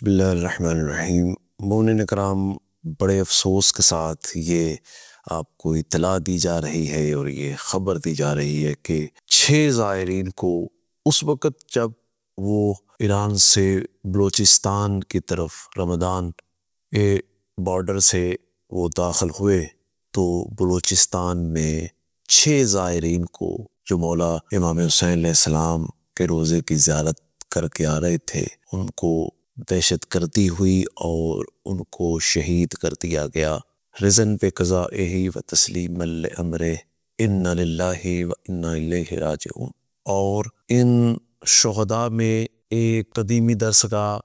بسم اللہ الرحمن الرحیم۔ مومنین اکرام، بڑے افسوس کے ساتھ یہ آپ کو اطلاع دی جا رہی ہے اور یہ خبر دی جا رہی ہے کہ 6 زائرین کو اس وقت جب وہ ایران سے بلوچستان کی طرف رمضان بارڈر سے وہ داخل ہوئے تو بلوچستان میں 6 زائرین کو جو مولا امام حسین علیہ السلام کے روضے کی زیارت کر کے آ رہے تھے ان کو دہشت گردی ہوئی اور ان کو شہید کر دیا گیا۔ رزن پہ قضائہ و تسلیم الامر انا للہ و انا الیہ راجعون۔ اور ان شہداء میں ایک قدیمی درسگاہ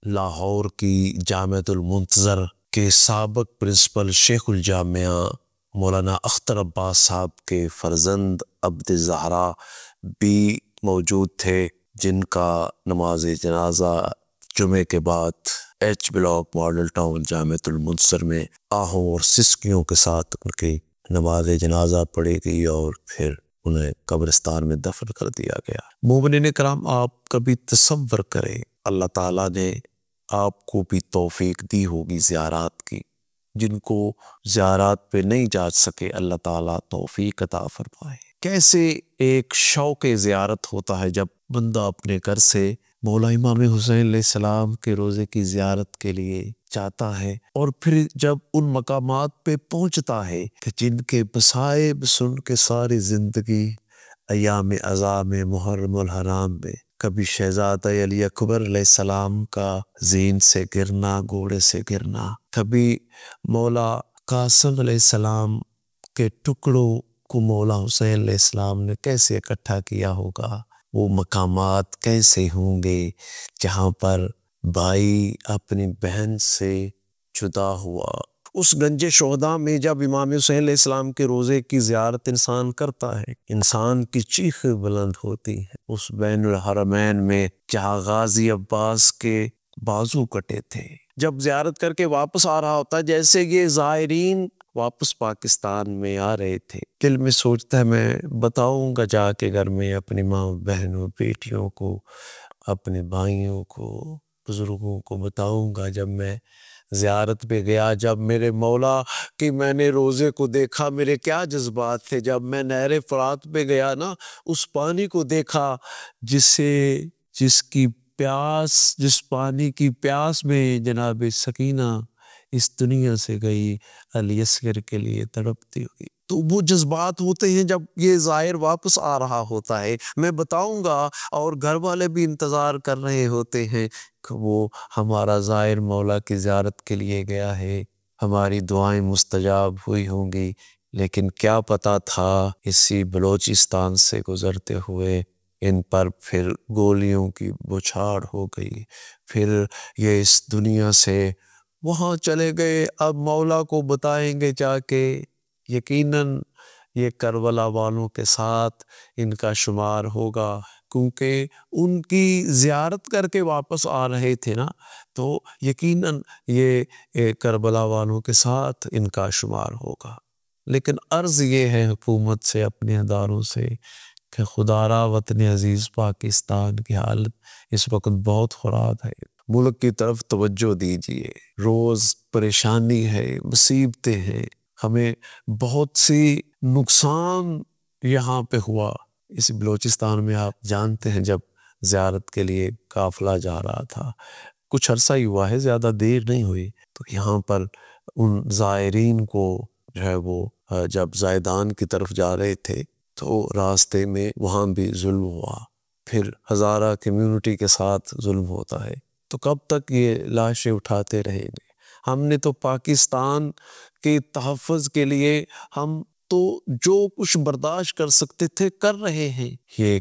لاہور کی جامعۃ المنتظر کے سابق پرنسپل شیخ الجامعہ مولانا اختر عباس صاحب کے فرزند عبد الزہرا بھی موجود تھے، جن کا نماز جنازہ جمعے کے بعد H block model town Jamiatul المنتظر میں آہوں اور سسکیوں کے ساتھ ان کی نماز جنازہ پڑھی گئی اور پھر انہیں قبرستان میں دفن کر دیا گیا۔ مومنین کرام، آپ کبھی تصور کریں اللہ تعالیٰ نے آپ کو بھی توفیق دی ہوگی زیارات کی، جن کو زیارات پہ نہیں جا سکے اللہ تعالیٰ توفیق عطا فرمائے۔ کیسے ایک شوق زیارت ہوتا ہے جب بندہ اپنے گھر سے مولا امام حسین علیہ السلام کے روضے کی زیارت کے لیے جاتا ہے اور پھر جب ان مقامات پہ پہنچتا ہے کہ جن کے مصائب سن کے ساری زندگی ایام عزا میں محرم الحرام میں کبھی شہزادہ علی اکبر علیہ السلام کا زین سے گرنا، گھوڑے سے گرنا، کبھی مولا قاسم علیہ السلام کے ٹکڑوں کو مولا حسین علیہ السلام نے کیسے اکٹھا کیا ہوگا، وہ مقامات کیسے ہوں گے جہاں پر بھائی اپنی بہن سے جدا ہوا۔ اس گنج شہداء میں جب امام حسین علیہ السلام کے روضے کی زیارت انسان کرتا ہے، انسان کی چیخ بلند ہوتی ہے۔ اس بین الحرمین میں جہاں غازی عباس کے بازو کٹے تھے، جب زیارت کر کے واپس آ رہا ہوتا ہے، جیسے یہ زائرین واپس پاکستان میں آ رہے تھے، دل میں سوچتا ہے میں بتاؤں گا جا کے گھر میں اپنی ماں بہنوں بیٹیوں کو، اپنے بھائیوں کو، بزرگوں کو بتاؤں گا جب میں زیارت پہ گیا، جب میرے مولا کہ میں نے روزے کو دیکھا میرے کیا جذبات تھے، جب میں نہر فرات پہ گیا نا اس پانی کو دیکھا جس پانی کی پیاس میں جناب سکینہ اس دنیا سے گئی، علی اصغر کے لیے تڑپتی ہوئی۔ تو وہ جذبات ہوتے ہیں جب یہ زائر واپس آ رہا ہوتا ہے، میں بتاؤں گا، اور گھر والے بھی انتظار کر رہے ہوتے ہیں کہ وہ ہمارا زائر مولا کی زیارت کے لیے گیا ہے، ہماری دعائیں مستجاب ہوئی ہوں گی۔ لیکن کیا پتا تھا اسی بلوچستان سے گزرتے ہوئے ان پر پھر گولیوں کی بچھاڑ ہو گئی، پھر یہ اس دنیا سے وہاں چلے گئے۔ اب مولا کو بتائیں گے جا کے، یقیناً یہ کربلا والوں کے ساتھ ان کا شمار ہوگا، کیونکہ ان کی زیارت کر کے واپس آ رہے تھے نا، تو یقیناً یہ کربلا والوں کے ساتھ ان کا شمار ہوگا۔ لیکن عرض یہ ہے حکومت سے، اپنے اداروں سے، کہ خدا را وطن عزیز پاکستان کی حالت اس وقت بہت خراب ہے، ملک کی طرف توجہ دیجیے۔ روز پریشانی ہے، مصیبتیں ہیں، ہمیں بہت سی نقصان یہاں پہ ہوا۔ اس بلوچستان میں آپ جانتے ہیں جب زیارت کے لیے قافلہ جا رہا تھا، کچھ عرصہ ہی ہوا ہے، زیادہ دیر نہیں ہوئی، تو یہاں پر ان زائرین کو جو ہے وہ جب زائدان کی طرف جا رہے تھے تو راستے میں وہاں بھی ظلم ہوا، پھر ہزارہ کمیونٹی کے ساتھ ظلم ہوتا ہے۔ تو کب تک یہ لاشیں اٹھاتے رہیں گے؟ ہم نے تو پاکستان کے تحفظ کے لیے ہم تو جو کچھ برداشت کر سکتے تھے کر رہے ہیں۔ یہ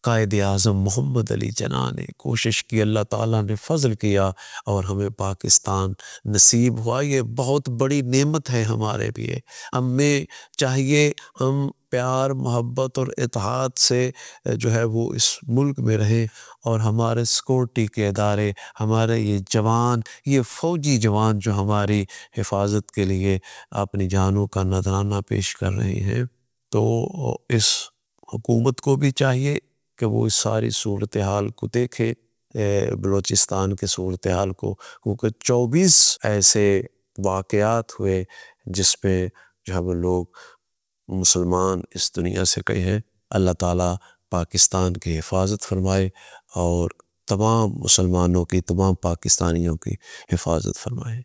قائد اعظم محمد علی جناح نے کوشش کی، اللہ تعالیٰ نے فضل کیا اور ہمیں پاکستان نصیب ہوا۔ یہ بہت بڑی نعمت ہے ہمارے لیے۔ ہمیں چاہیے ہم پیار، محبت اور اتحاد سے جو ہے وہ اس ملک میں رہیں، اور ہمارے سیکورٹی کے ادارے، ہمارے یہ جوان، یہ فوجی جوان جو ہماری حفاظت کے لیے اپنی جانوں کا نذرانہ پیش کر رہے ہیں، تو اس حکومت کو بھی چاہیے کہ وہ اس ساری صورتحال کو دیکھے بلوچستان کے صورتحال کو، کیونکہ 24 ایسے واقعات ہوئے جس میں جو ہے وہ لوگ مسلمان اس دنیا سے گئے ہیں۔ اللہ تعالیٰ پاکستان کی حفاظت فرمائے اور تمام مسلمانوں کی، تمام پاکستانیوں کی حفاظت فرمائے۔